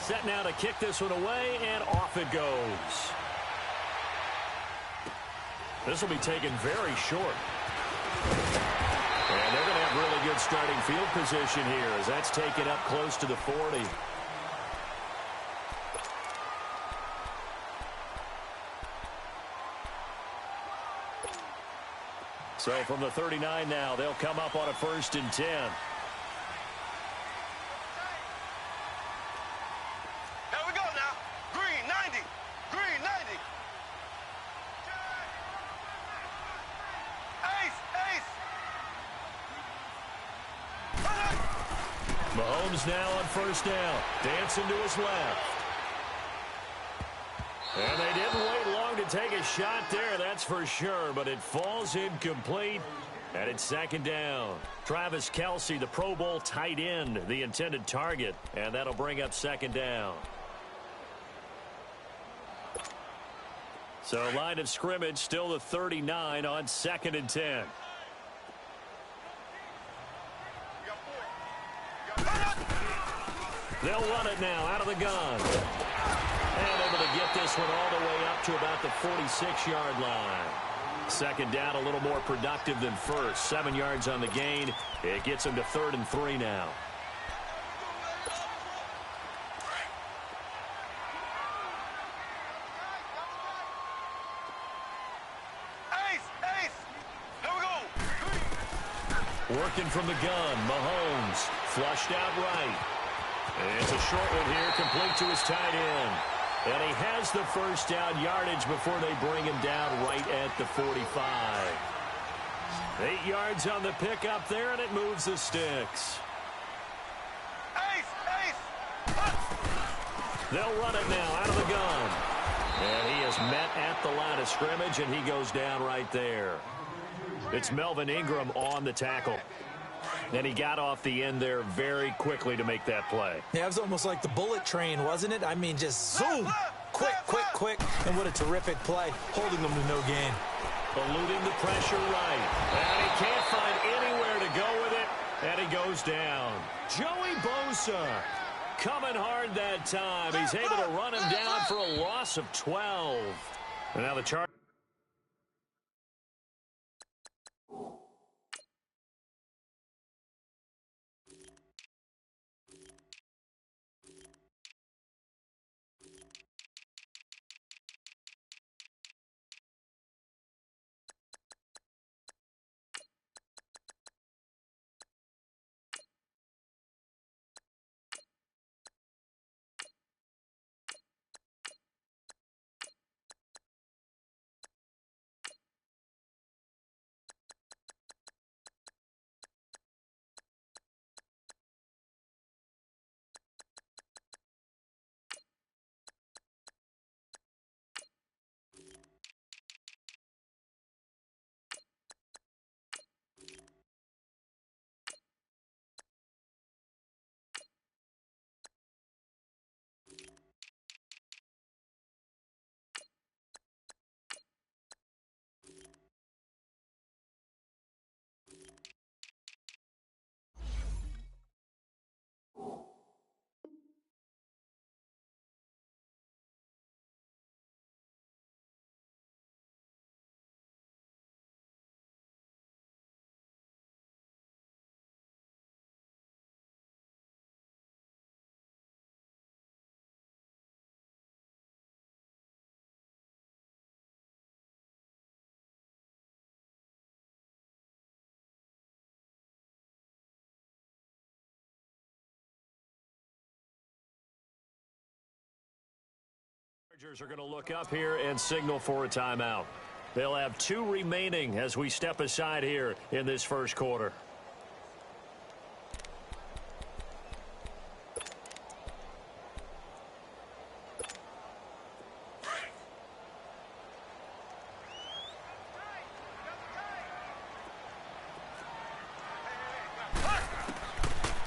Set now to kick this one away, and off it goes. This will be taken very short. And they're going to have really good starting field position here as that's taken up close to the 40. So from the 39 now, they'll come up on a 1st and 10. Mahomes now on 1st down. Dancing to his left. And they didn't wait long to take a shot there, that's for sure, but it falls incomplete, and it's 2nd down. Travis Kelce, the Pro Bowl tight end, the intended target, and that'll bring up 2nd down. So line of scrimmage still the 39 on 2nd and 10. They'll run it now out of the gun. And able to get this one all the way up to about the 46-yard line. 2nd down, a little more productive than first. 7 yards on the gain. It gets them to 3rd and 3 now. Working from the gun, Mahomes flushed out right. And it's a short one here, complete to his tight end. And he has the 1st down yardage before they bring him down right at the 45. 8 yards on the pickup there, and it moves the sticks. They'll run it now out of the gun. And he is met at the line of scrimmage, and he goes down right there. It's Melvin Ingram on the tackle. And he got off the end there very quickly to make that play. Yeah, it was almost like the bullet train, wasn't it? I mean, just zoom. Quick, quick, quick. And what a terrific play, holding them to no gain. Eluding the pressure right. And he can't find anywhere to go with it. And he goes down. Joey Bosa coming hard that time. He's able to run him down for a loss of 12. And now the Chargers. Chargers are going to look up here and signal for a timeout. They'll have 2 remaining as we step aside here in this 1st quarter.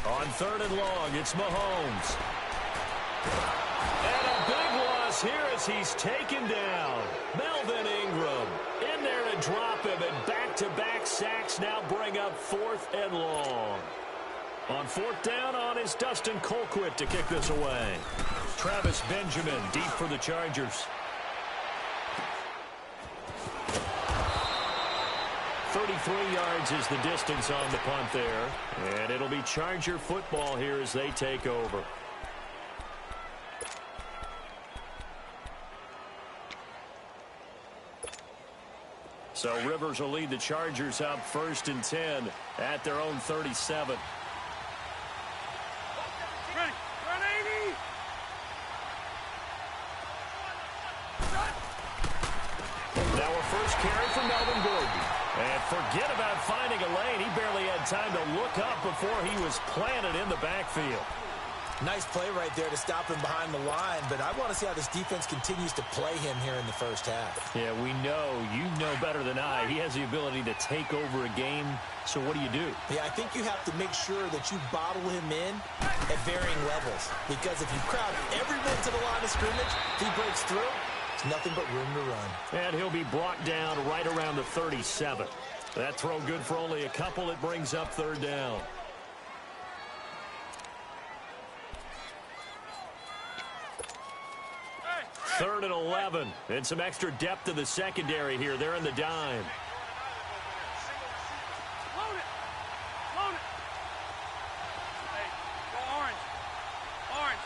On 3rd and long, it's Mahomes. And a big loss here as he's taken down. Melvin Ingram in there to drop him, and back-to-back sacks now bring up 4th and long. On 4th down on is Dustin Colquitt to kick this away. Travis Benjamin deep for the Chargers. 33 yards is the distance on the punt there. And it'll be Charger football here as they take over. So Rivers will lead the Chargers up 1st and 10 at their own 37. Ready. Run 80. Now a first carry for Melvin Gordon. And forget about finding a lane. He barely had time to look up before he was planted in the backfield. Nice play right there to stop him behind the line, but I want to see how this defense continues to play him here in the first half. Yeah, we know. You know better than I. He has the ability to take over a game. So what do you do? Yeah, I think you have to make sure that you bottle him in at varying levels. Because if you crowd everyone to the line of scrimmage, if he breaks through, there's nothing but room to run. And he'll be brought down right around the 37. That throw good for only a couple. It brings up 3rd down. Third and 11. And some extra depth to the secondary here. They're in the dime. Load it. Load it. Hey, go orange. Orange.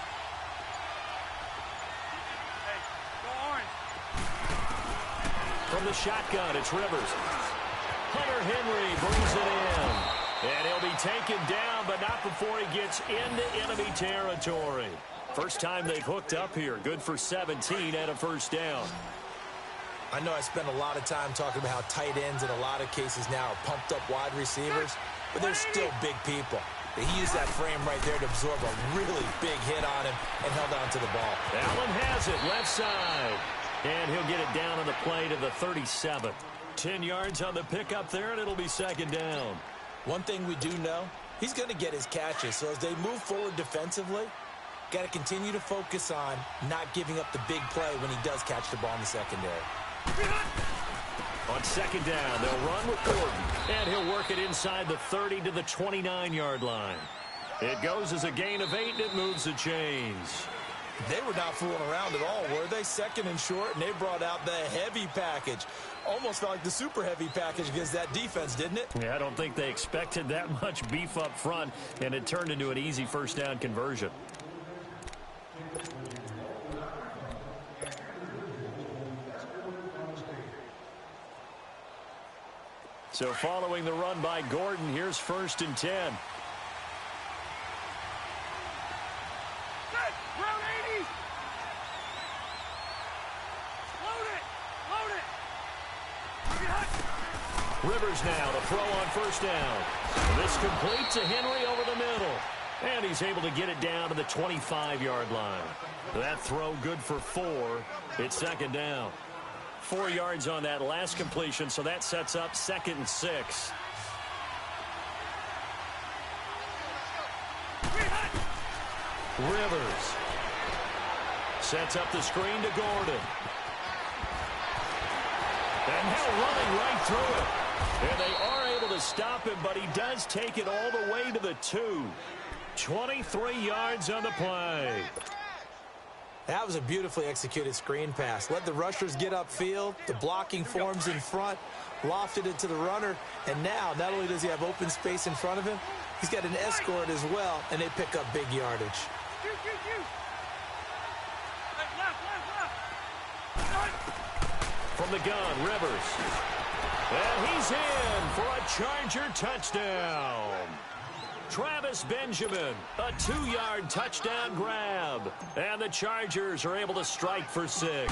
Hey, go orange. From the shotgun, it's Rivers. Hunter Henry brings it in. And he'll be taken down, but not before he gets into enemy territory. First time they've hooked up here. Good for 17 and a 1st down. I know I spend a lot of time talking about how tight ends in a lot of cases now are pumped up wide receivers, but they're still big people. He used that frame right there to absorb a really big hit on him and held on to the ball. Allen has it left side. And he'll get it down on the play to the 37. 10 yards on the pickup there, and it'll be 2nd down. One thing we do know, he's going to get his catches. So as they move forward defensively, got to continue to focus on not giving up the big play when he does catch the ball in the secondary. On 2nd down, they'll run with Gordon. And he'll work it inside the 30 to the 29-yard line. It goes as a gain of 8, and it moves the chains. They were not fooling around at all, were they? 2nd and short, and they brought out the heavy package. Almost felt like the super heavy package against that defense, didn't it? Yeah, I don't think they expected that much beef up front, and it turned into an easy 1st down conversion. So following the run by Gordon, here's 1st and 10. Good. Round 80. Load it. Load it. Rivers now to throw on 1st down. This complete to Henry over the middle. And he's able to get it down to the 25-yard line. That throw good for 4. It's 2nd down. 4 yards on that last completion, so that sets up 2nd and 6. Rivers sets up the screen to Gordon. And now running right through it. And they are able to stop him, but he does take it all the way to the 2. 23 yards on the play. That was a beautifully executed screen pass. Let the rushers get upfield. The blocking forms in front. Lofted it to the runner. And now, not only does he have open space in front of him, he's got an escort as well, and they pick up big yardage. From the gun, Rivers. And he's in for a Charger touchdown. Travis Benjamin, a 2-yard touchdown grab. And the Chargers are able to strike for 6.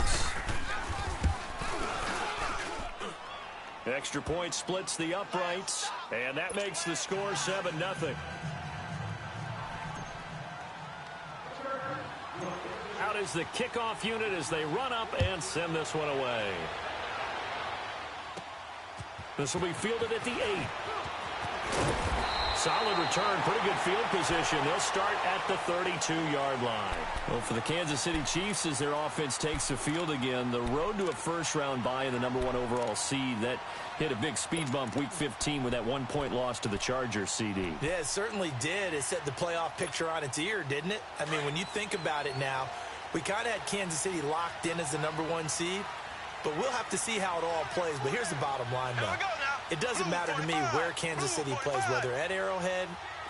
Extra point splits the uprights, and that makes the score 7-0. Out is the kickoff unit as they run up and send this one away. This will be fielded at the 8. Solid return, pretty good field position. They'll start at the 32-yard line. Well, for the Kansas City Chiefs, as their offense takes the field again, the road to a first-round bye in the #1 overall seed, that hit a big speed bump Week 15 with that 1-point loss to the Chargers, CD. Yeah, it certainly did. It set the playoff picture on its ear, didn't it? I mean, when you think about it now, We kind of had Kansas City locked in as the #1 seed, but we'll have to see how it all plays. But here's the bottom line, though. It doesn't matter to me where Kansas City plays, whether at Arrowhead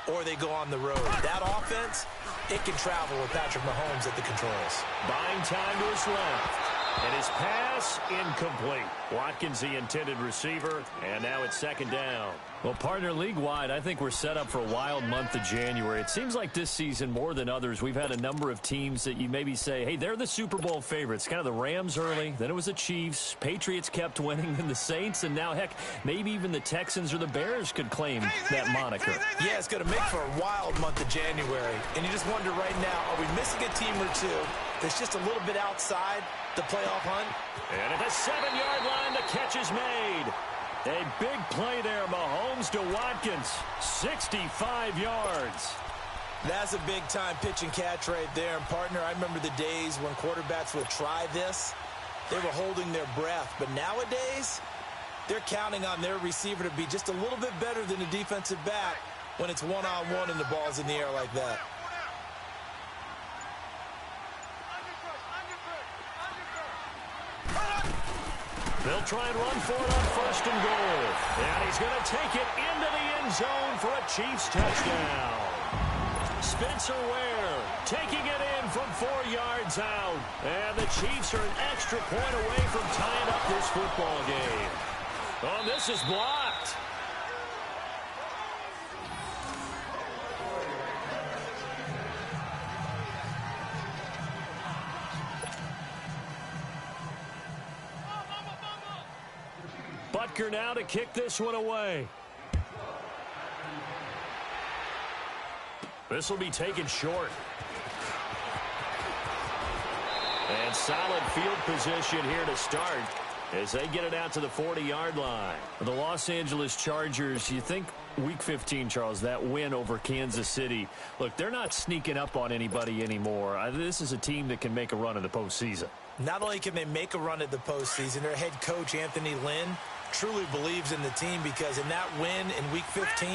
or they go on the road. That offense, it can travel with Patrick Mahomes at the controls. Buying time to his left. And his pass incomplete. Watkins, the intended receiver, and now it's second down. Well, partner, league-wide, I think we're set up for a wild month of January. It seems like this season, more than others, we've had a number of teams that you maybe say, hey, they're the Super Bowl favorites. Kind of the Rams early, then it was the Chiefs. Patriots kept winning, then the Saints, and now, heck, maybe even the Texans or the Bears could claim that moniker. Yeah, it's going to make for a wild month of January. And you just wonder right now, are we missing a team or two that's just a little bit outside the playoff hunt? And at the 7-yard line, the catch is made. A big play there, Mahomes to Watkins, 65 yards. That's a big-time pitch and catch right there. And, partner, I remember the days when quarterbacks would try this. They were holding their breath. But nowadays, they're counting on their receiver to be just a little bit better than the defensive back when it's one-on-one and the ball's in the air like that. They'll try and run for it on 1st and goal. And he's going to take it into the end zone for a Chiefs touchdown. Spencer Ware taking it in from 4 yards out. And the Chiefs are an extra point away from tying up this football game. Oh, this is blocked. Butker now to kick this one away. This will be taken short. And solid field position here to start as they get it out to the 40-yard line. The Los Angeles Chargers, you think Week 15, Charles, that win over Kansas City. Look, they're not sneaking up on anybody anymore. This is a team that can make a run in the postseason. Not only can they make a run at the postseason, their head coach, Anthony Lynn, truly believes in the team because in that win in Week 15,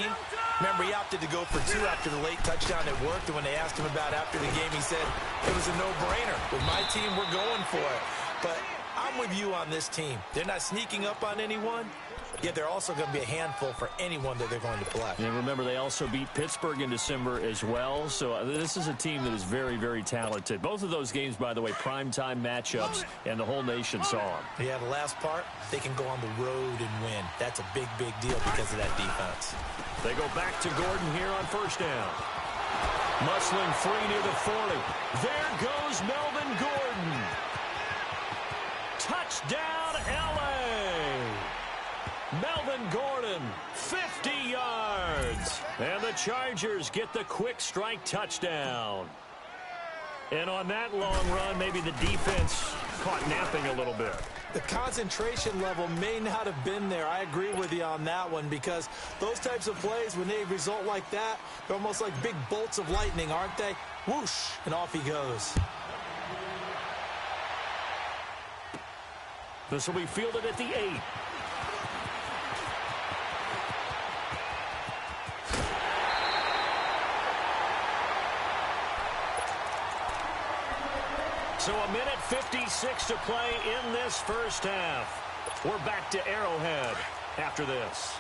remember he opted to go for 2 after the late touchdown at work, and when they asked him about after the game, he said it was a no-brainer. With my team, we're going for it. But I'm with you on this team. They're not sneaking up on anyone, yet they're also going to be a handful for anyone that they're going to play. And remember, they also beat Pittsburgh in December as well. So this is a team that is very, very talented. Both of those games, by the way, primetime matchups, and the whole nation saw them. Yeah, the last part, they can go on the road and win. That's a big, big deal because of that defense. They go back to Gordon here on 1st down. Muscling free near the 40. There goes Melvin Gordon. Touchdown, L.A. Melvin Gordon, 50 yards. And the Chargers get the quick strike touchdown. And on that long run, maybe the defense caught napping a little bit. The concentration level may not have been there. I agree with you on that one because those types of plays, when they result like that, they're almost like big bolts of lightning, aren't they? Whoosh, and off he goes. This will be fielded at the 8. So a minute 56 to play in this first half. We're back to Arrowhead after this.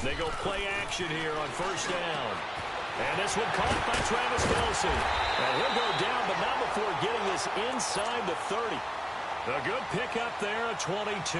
They go play action here on 1st down. And this one caught by Travis Kelce. And he'll go down, but not before getting this inside the 30. A good pickup there at 22.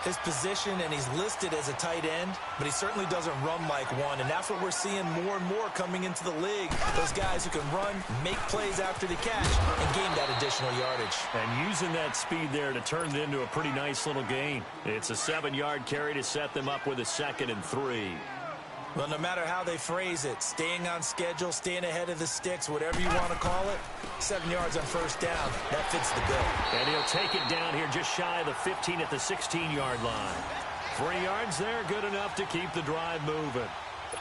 His position, and he's listed as a tight end, but he certainly doesn't run like one, and that's what we're seeing more and more coming into the league. Those guys who can run, make plays after the catch, and gain that additional yardage. And using that speed there to turn it into a pretty nice little gain. It's a 7-yard carry to set them up with a 2nd and 3. Well, no matter how they phrase it, staying on schedule, staying ahead of the sticks, whatever you want to call it, 7 yards on 1st down, that fits the bill. And he'll take it down here just shy of the 15 at the 16-yard line. 3 yards there, good enough to keep the drive moving.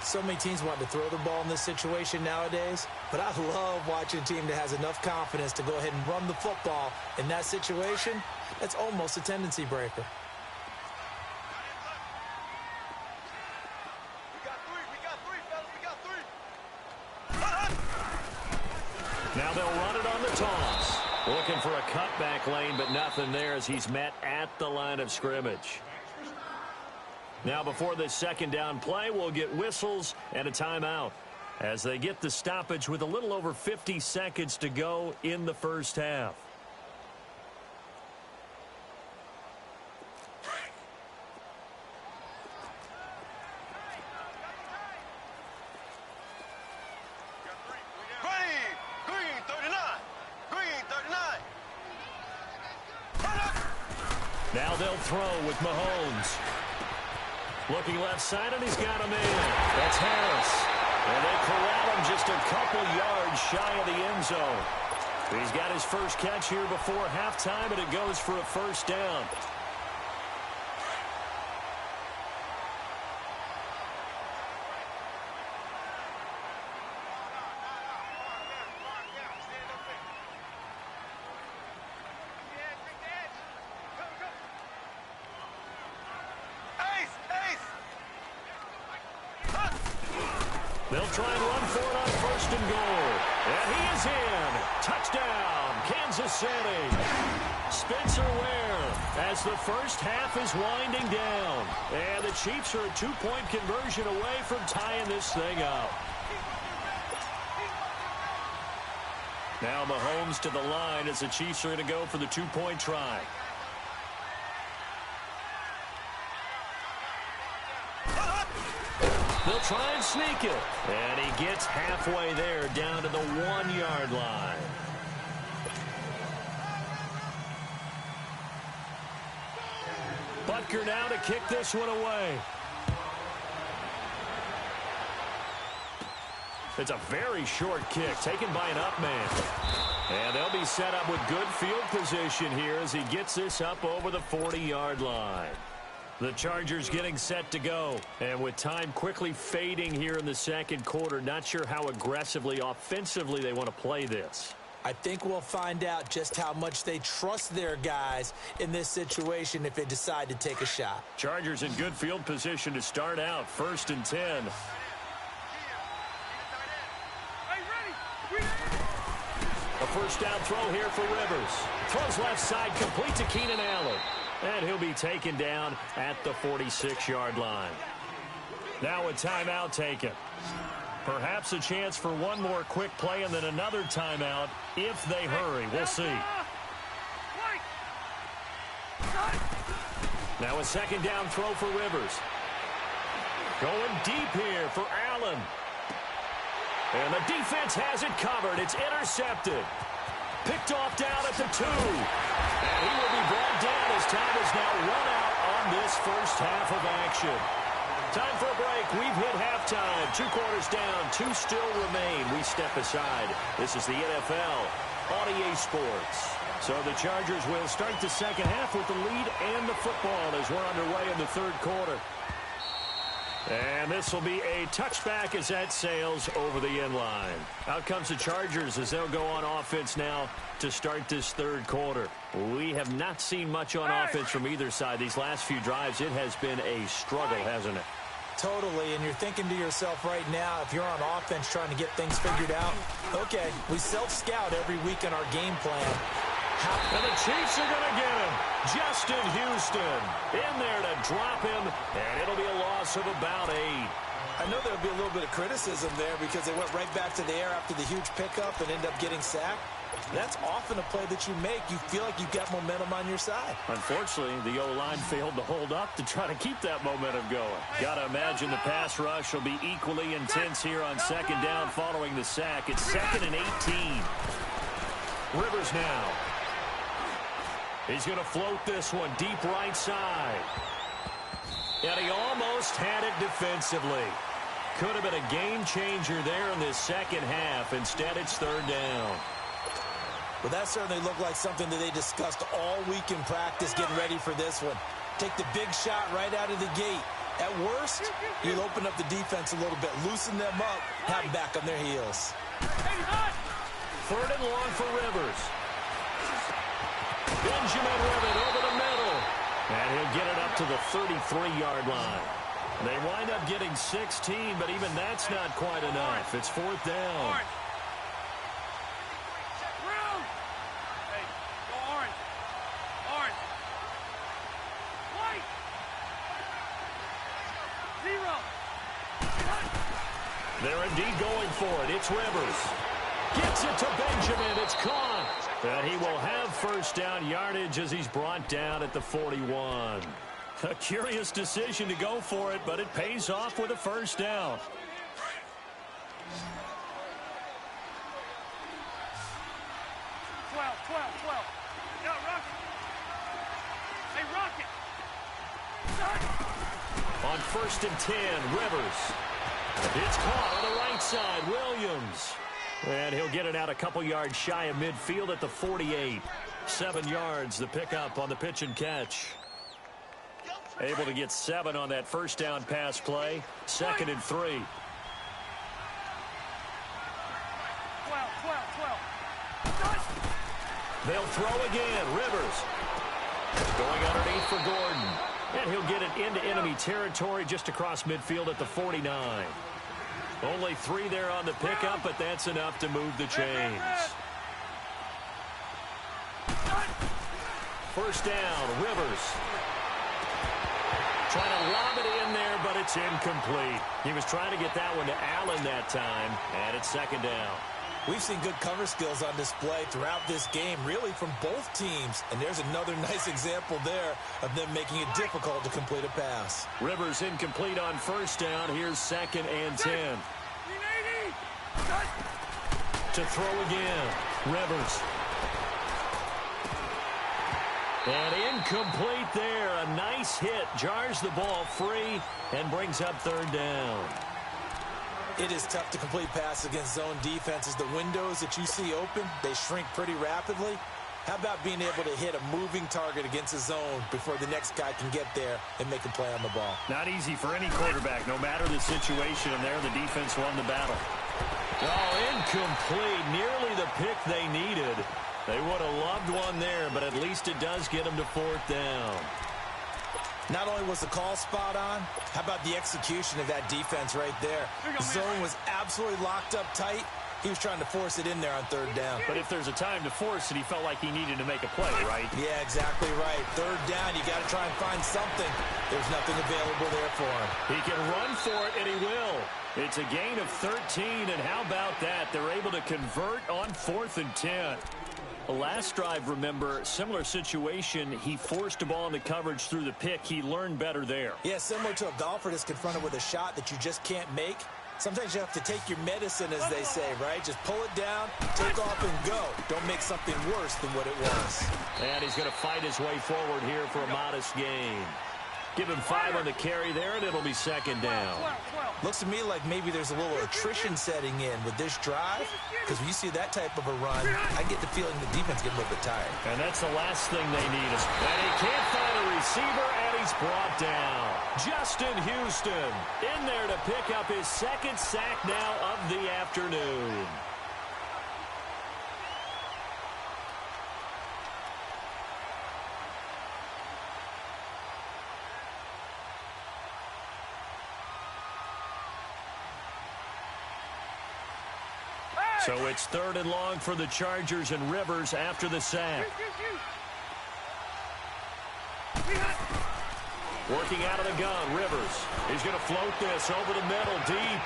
So many teams want to throw the ball in this situation nowadays, but I love watching a team that has enough confidence to go ahead and run the football in that situation. That's almost a tendency breaker. Now they'll run it on the toss. Looking for a cutback lane, but nothing there as he's met at the line of scrimmage. Now before this second down play, we'll get whistles and a timeout as they get the stoppage with a little over 50 seconds to go in the first half. Now they'll throw with Mahomes. Looking left side, and he's got him in. That's Harris. And they corral him just a couple yards shy of the end zone. He's got his first catch here before halftime, and it goes for a first down. They'll try and run for it on first and goal. And he is in. Touchdown, Kansas City. Spencer Ware as the first half is winding down. And the Chiefs are a two-point conversion away from tying this thing up. Now Mahomes to the line as the Chiefs are going to go for the two-point try. They'll try and sneak it. And he gets halfway there down to the 1-yard line. Butker now to kick this one away. It's a very short kick taken by an up man. And they'll be set up with good field position here as he gets this up over the 40-yard line. The Chargers getting set to go. And with time quickly fading here in the second quarter, not sure how aggressively, offensively they want to play this. I think we'll find out just how much they trust their guys in this situation if they decide to take a shot. Chargers in good field position to start out. 1st and 10. A first down throw here for Rivers. Throws left side, complete to Keenan Allen. And he'll be taken down at the 46-yard line. Now a timeout taken. Perhaps a chance for one more quick play and then another timeout if they hurry. We'll see. Now a second down throw for Rivers. Going deep here for Allen. And the defense has it covered. It's intercepted. Picked off down at the 2. And he will be brought down as time is now run out on this first half of action. Time for a break. We've hit halftime. 2 quarters down. 2 still remain. We step aside. This is the NFL on EA Sports. So the Chargers will start the second half with the lead and the football as we're underway in the third quarter. And this will be a touchback as that sails over the end line. Out comes the Chargers as they'll go on offense now to start this third quarter. We have not seen much on offense from either side. These last few drives, it has been a struggle, hasn't it? Totally, and you're thinking to yourself right now, if you're on offense trying to get things figured out, okay, we self-scout every week in our game plan. And the Chiefs are going to get him. Justin Houston in there to drop him, and it'll be a loss of about 8. I know there'll be a little bit of criticism there because they went right back to the air after the huge pickup and end up getting sacked. That's often a play that you make. You feel like you've got momentum on your side. Unfortunately, the O-line failed to hold up to try to keep that momentum going. Got to imagine the pass rush will be equally intense here on second down following the sack. It's 2nd and 18. Rivers now. He's going to float this one deep right side. And he almost had it defensively. Could have been a game changer there in this second half. Instead, it's third down. Well, that certainly looked like something that they discussed all week in practice getting ready for this one. Take the big shot right out of the gate. At worst, you'll open up the defense a little bit, loosen them up, have them back on their heels. 3rd and long for Rivers. Benjamin Ribbon over the middle. And he'll get it up to the 33-yard line. They wind up getting 16, but even that's not quite enough. It's 4th down. They're indeed going for it. It's Rivers. Gets it to Benjamin. It's caught. And he will have first down yardage as he's brought down at the 41. A curious decision to go for it, but it pays off with a first down. 12. Yo, Rocket. Hey, Rocket. On 1st and 10, Rivers. It's caught on the right side. Williams. And he'll get it out a couple yards shy of midfield at the 48. 7 yards, the pickup on the pitch and catch. Able to get 7 on that first down pass play. 2nd and 3. 12. They'll throw again. Rivers. Going underneath for Gordon. And he'll get it into enemy territory just across midfield at the 49. Only 3 there on the pickup, but that's enough to move the chains. First down, Rivers. Trying to lob it in there, but it's incomplete. He was trying to get that one to Allen that time, and it's 2nd down. We've seen good cover skills on display throughout this game, really from both teams. And there's another nice example there of them making it difficult to complete a pass. Rivers incomplete on first down. Here's 2nd and 10. To throw again. Rivers. And incomplete there. A nice hit. Jars the ball free and brings up 3rd down. It is tough to complete passes against zone defenses. The windows that you see open, they shrink pretty rapidly. How about being able to hit a moving target against a zone before the next guy can get there and make a play on the ball? Not easy for any quarterback, no matter the situation. And there, the defense won the battle. Oh, incomplete. Nearly the pick they needed. They would have loved one there, but at least it does get them to 4th down. Not only was the call spot on, how about the execution of that defense right there? The zone was absolutely locked up tight. He was trying to force it in there on 3rd down. But if there's a time to force it, he felt like he needed to make a play, right? Yeah, exactly right. 3rd down, you got to try and find something. There's nothing available there for him. He can run for it, and he will. It's a gain of 13, and how about that? They're able to convert on 4th and 10. The last drive, remember, similar situation. He forced a ball into coverage through the pick. He learned better there. Yeah, similar to a golfer that's confronted with a shot that you just can't make. Sometimes you have to take your medicine, as they say, right? Just pull it down, take off, and go. Don't make something worse than what it was. And he's going to fight his way forward here for a modest gain. Give him 5 on the carry there, and it'll be 2nd down. Looks to me like maybe there's a little attrition setting in with this drive, because when you see that type of a run, I get the feeling the defense gets a little bit tired. And that's the last thing they need. And he can't find a receiver, and he's brought down. Justin Houston in there to pick up his 2nd sack now of the afternoon. So it's 3rd and long for the Chargers, and Rivers after the sack. Working out of the gun, Rivers. He's going to float this over the middle, deep.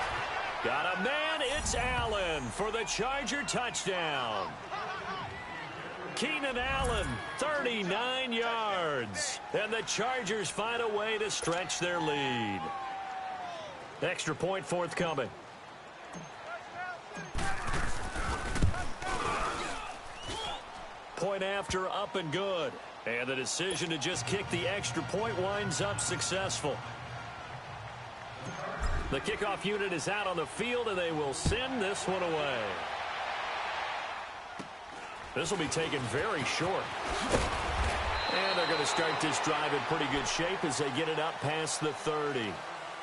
Got a man, it's Allen for the Charger touchdown. Keenan Allen, 39 yards. And the Chargers find a way to stretch their lead. Extra point forthcoming. Point after, up and good. And the decision to just kick the extra point winds up successful. The kickoff unit is out on the field, and they will send this one away. This will be taken very short. And they're going to start this drive in pretty good shape as they get it up past the 30.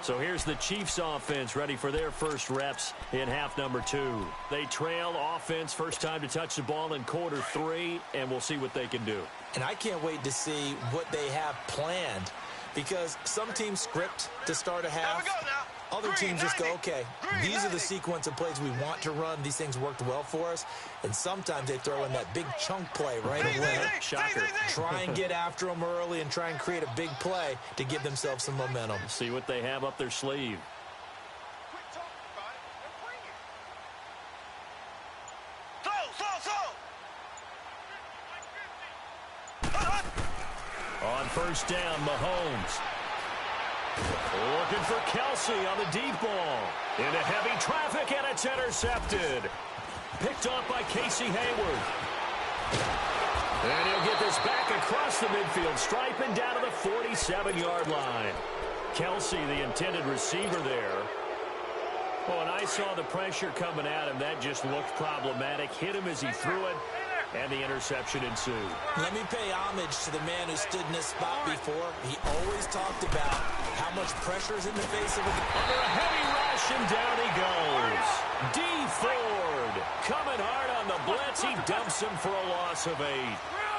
So here's the Chiefs offense ready for their first reps in half number 2. They trail offense, first time to touch the ball in quarter 3, and we'll see what they can do. And I can't wait to see what they have planned, because some teams script to start a half. Other teams just go, okay, these are the sequence of plays we want to run. These things worked well for us. And sometimes they throw in that big chunk play right away. Shocker. Try and get after them early and try and create a big play to give themselves some momentum. See what they have up their sleeve. first down, Mahomes. Looking for Kelsey on the deep ball. Into heavy traffic, and it's intercepted. Picked off by Casey Hayward. And he'll get this back across the midfield stripe and down to the 47-yard line. Kelsey, the intended receiver there. Oh, and I saw the pressure coming at him. That just looked problematic. Hit him as he threw it, and the interception ensued. Let me pay homage to the man who stood in this spot before. He always talked about how much pressure is in the face of it. Under a heavy rush, and down he goes. D. Ford coming hard on the blitz. He dumps him for a loss of 8.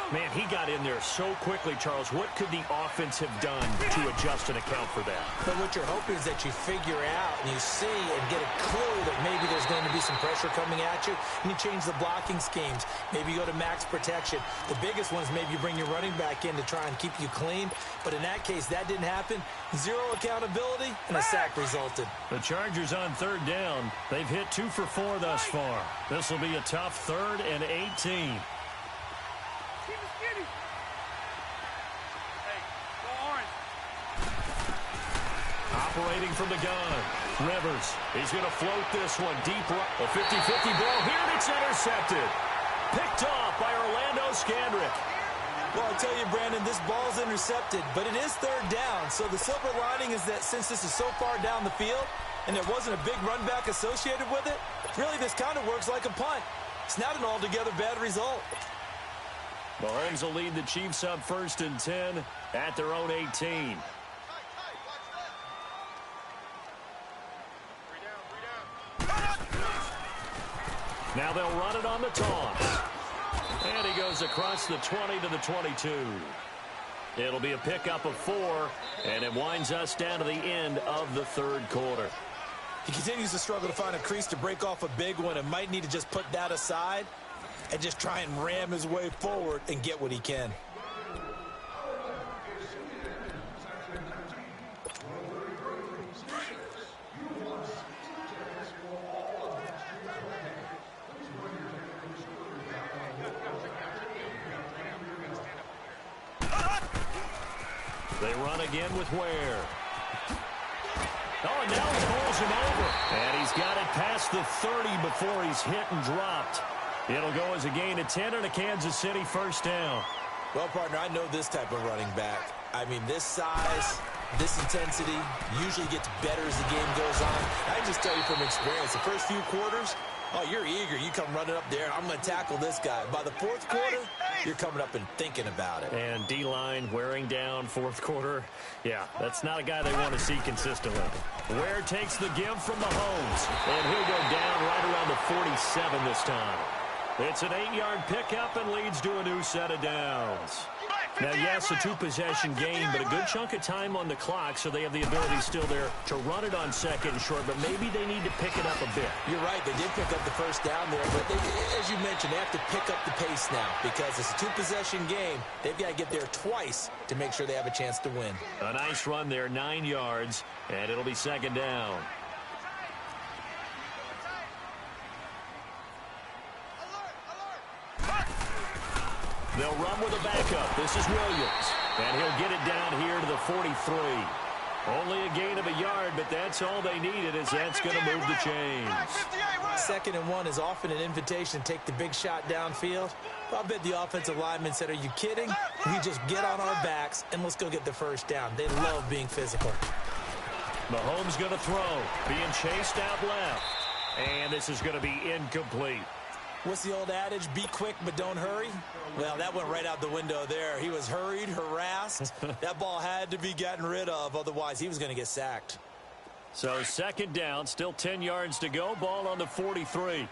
Man, he got in there so quickly, Charles. What could the offense have done to adjust and account for that? But what you're hoping is that you figure out and you see and get a clue that maybe there's going to be some pressure coming at you, and you change the blocking schemes. Maybe you go to max protection. The biggest one is maybe you bring your running back in to try and keep you clean. But in that case, that didn't happen. Zero accountability, and a sack resulted. The Chargers on third down. They've hit 2 for 4 thus far. This will be a tough 3rd and 18. Operating from the gun. Rivers. He's going to float this one deep. A 50-50 ball here, and it's intercepted. Picked off by Orlando Scandrick. Well, I'll tell you, Brandon, this ball's intercepted, but it is third down. So the silver lining is that since this is so far down the field and there wasn't a big run back associated with it, really this kind of works like a punt. It's not an altogether bad result. Mahomes will lead the Chiefs up 1st and 10 at their own 18. Now they'll run it on the toss. And he goes across the 20 to the 22. It'll be a pickup of 4, and it winds us down to the end of the 3rd quarter. He continues to struggle to find a crease to break off a big one and might need to just put that aside and just try and ram his way forward and get what he can. They run again with Ware. Oh, and now he pulls him over. And he's got it past the 30 before he's hit and dropped. It'll go as a gain of 10 and a Kansas City first down. Well, partner, I know this type of running back. I mean, this size, this intensity usually gets better as the game goes on. I can just tell you from experience, the first few quarters, oh, you're eager. You come running up there, I'm going to tackle this guy. By the 4th quarter, you're coming up and thinking about it. And D-line wearing down 4th quarter. Yeah, that's not a guy they want to see consistently. Ware takes the give from Mahomes, and he'll go down right around the 47 this time. It's an 8-yard pickup and leads to a new set of downs. Now, yes, a 2-possession game, but a good chunk of time on the clock, so they have the ability still there to run it on 2nd and short, but maybe they need to pick it up a bit. You're right. They did pick up the first down there, but as you mentioned, they have to pick up the pace now because it's a 2-possession game. They've got to get there twice to make sure they have a chance to win. A nice run there, 9 yards, and it'll be 2nd down. They'll run with a backup. This is Williams. And he'll get it down here to the 43. Only a gain of a yard, but that's all they needed, as that's going to move the chains. 2nd and 1 is often an invitation to take the big shot downfield. I bet the offensive lineman said, are you kidding? We just get on our backs and let's go get the first down. They love being physical. Mahomes going to throw. Being chased out left. And this is going to be incomplete. What's the old adage? Be quick, but don't hurry. Well, that went right out the window there. He was hurried, harassed. That ball had to be gotten rid of. Otherwise, he was going to get sacked. So 2nd down, still 10 yards to go. Ball on the 43.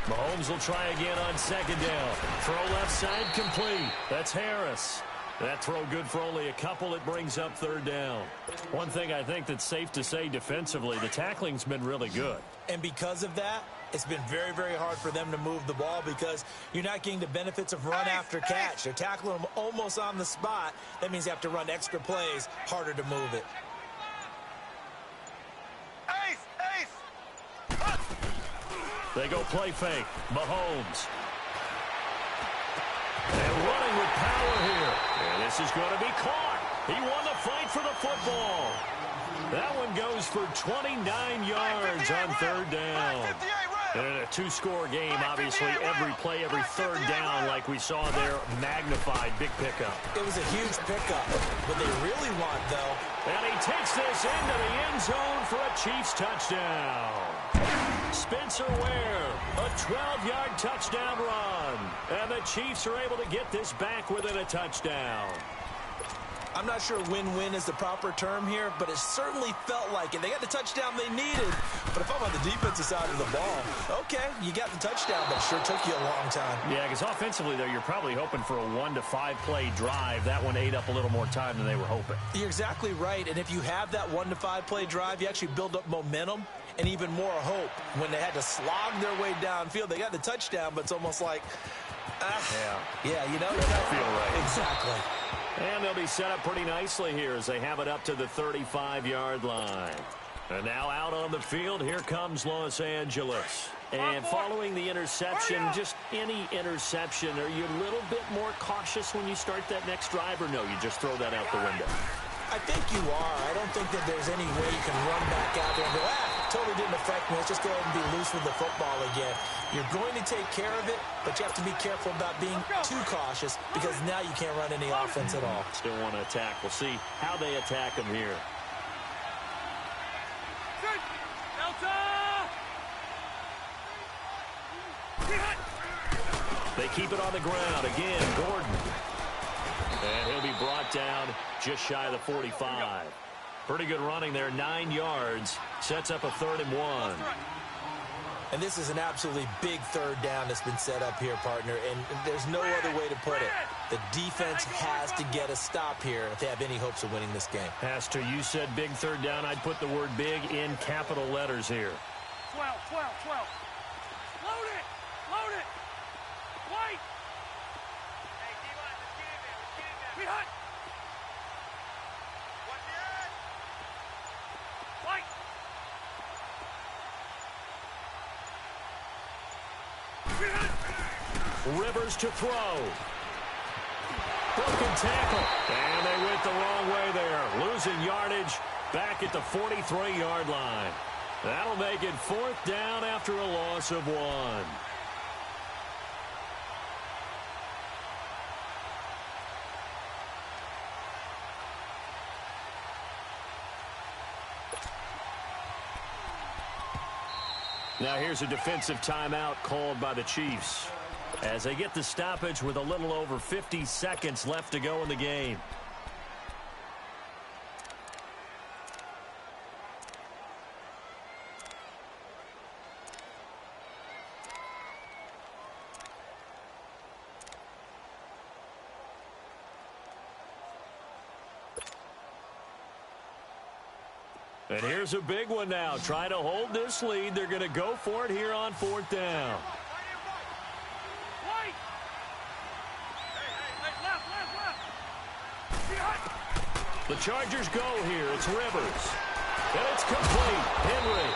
Mahomes will try again on 2nd down. Throw left side complete. That's Harris. That throw good for only a couple. It brings up 3rd down. One thing I think that's safe to say defensively, the tackling's been really good. And because of that, it's been very, very hard for them to move the ball because you're not getting the benefits of run after catch. They're tackling them almost on the spot. That means you have to run extra plays, harder to move it. They go play fake. Mahomes. And running with power here. And this is going to be caught. He won the fight for the football. That one goes for 29 yards on third down. And in a two-score game, obviously, every play, every third down, like we saw there, magnified, big pickup. It was a huge pickup. What they really want, though. And he takes this into the end zone for a Chiefs touchdown. Spencer Ware, a 12-yard touchdown run. And the Chiefs are able to get this back within a touchdown. I'm not sure win-win is the proper term here, but it certainly felt like it. They got the touchdown they needed. But if I'm on the defensive side of the ball, okay, you got the touchdown, but it sure took you a long time. Yeah, because offensively, though, you're probably hoping for a 1 to 5 play drive. That one ate up a little more time than they were hoping. You're exactly right. And if you have that 1 to 5 play drive, you actually build up momentum and even more hope. When they had to slog their way downfield, they got the touchdown, but it's almost like, yeah, you know, that feel right. Exactly. And they'll be set up pretty nicely here as they have it up to the 35-yard line. And now out on the field, here comes Los Angeles. And following the interception, just any interception, are you a little bit more cautious when you start that next drive, or no, you just throw that out the window? I think you are. I don't think that there's any way you can run back out there and go, totally didn't affect me. Let's just go ahead and be loose with the football again. You're going to take care of it, but you have to be careful about being too cautious because now you can't run any offense at all. Still want to attack. We'll see how they attack him here. They keep it on the ground. Again, Gordon. And he'll be brought down just shy of the 45. Pretty good running there, 9 yards. Sets up a 3rd and 1. And this is an absolutely big third down that's been set up here, partner. And there's no other way to put it. The defense has to get a stop here if they have any hopes of winning this game. Pastor, you said big third down. I'd put the word big in capital letters here. 12. Load it. White. Hey, D-line, let's get in there. We hunt. What's the end? White. Rivers to throw. Broken tackle. And they went the wrong way there. Losing yardage back at the 43-yard line. That'll make it 4th down after a loss of 1. Now here's a defensive timeout called by the Chiefs as they get the stoppage with a little over 50 seconds left to go in the game. And here's a big one now. Trying to hold this lead. They're going to go for it here on 4th down. White. Hey, left. The Chargers go here. It's Rivers. And it's complete. Henry.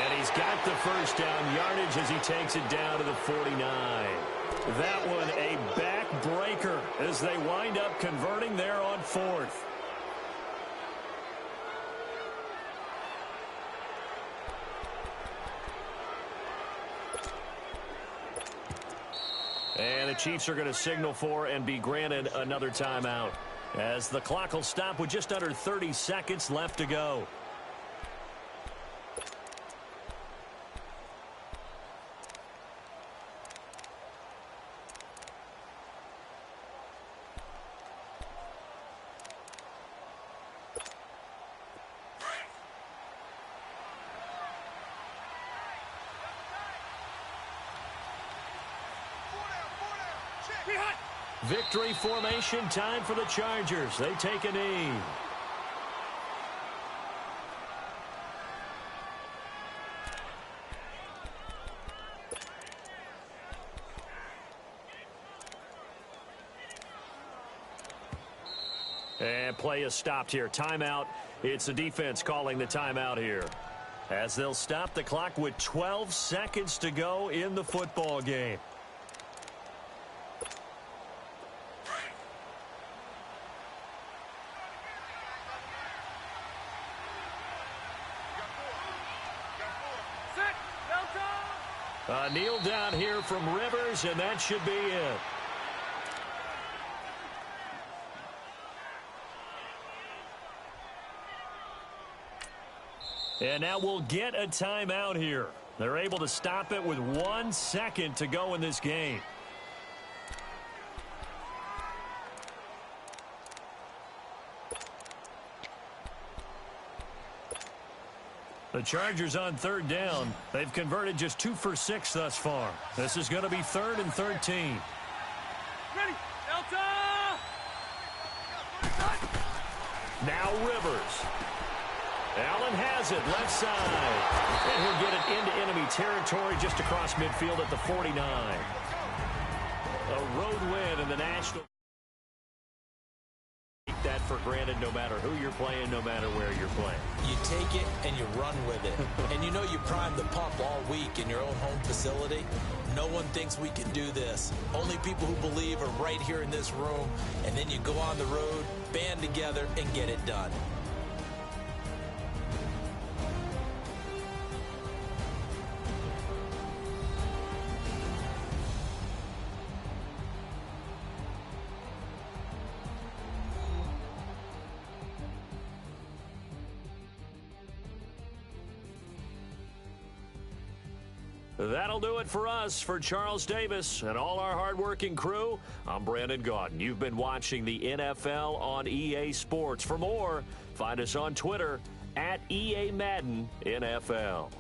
And he's got the first down yardage as he takes it down to the 49. That one a backbreaker as they wind up converting there on 4th. And the Chiefs are going to signal for and be granted another timeout as the clock will stop with just under 30 seconds left to go. Victory formation time for the Chargers. They take a knee. And play is stopped here. Timeout. It's the defense calling the timeout here. as they'll stop the clock with 12 seconds to go in the football game. A kneel down here from Rivers, and that should be it. And now we'll get a timeout here. They're able to stop it with 1 second to go in this game. The Chargers on third down. They've converted just 2 for 6 thus far. This is going to be 3rd and 13. Ready, Delta! Now Rivers. Allen has it, left side. And he'll get it into enemy territory just across midfield at the 49. A road win in the National. Take that for granted no matter who you're playing, no matter where you're playing. You take it and you run with it. And you know you primed the pump all week in your own home facility. No one thinks we can do this. Only people who believe are right here in this room. And then you go on the road, band together, and get it done. That'll do it for us. For Charles Davis and all our hardworking crew, I'm Brandon Gaudin. You've been watching the NFL on EA Sports. For more, find us on Twitter @EA Madden NFL.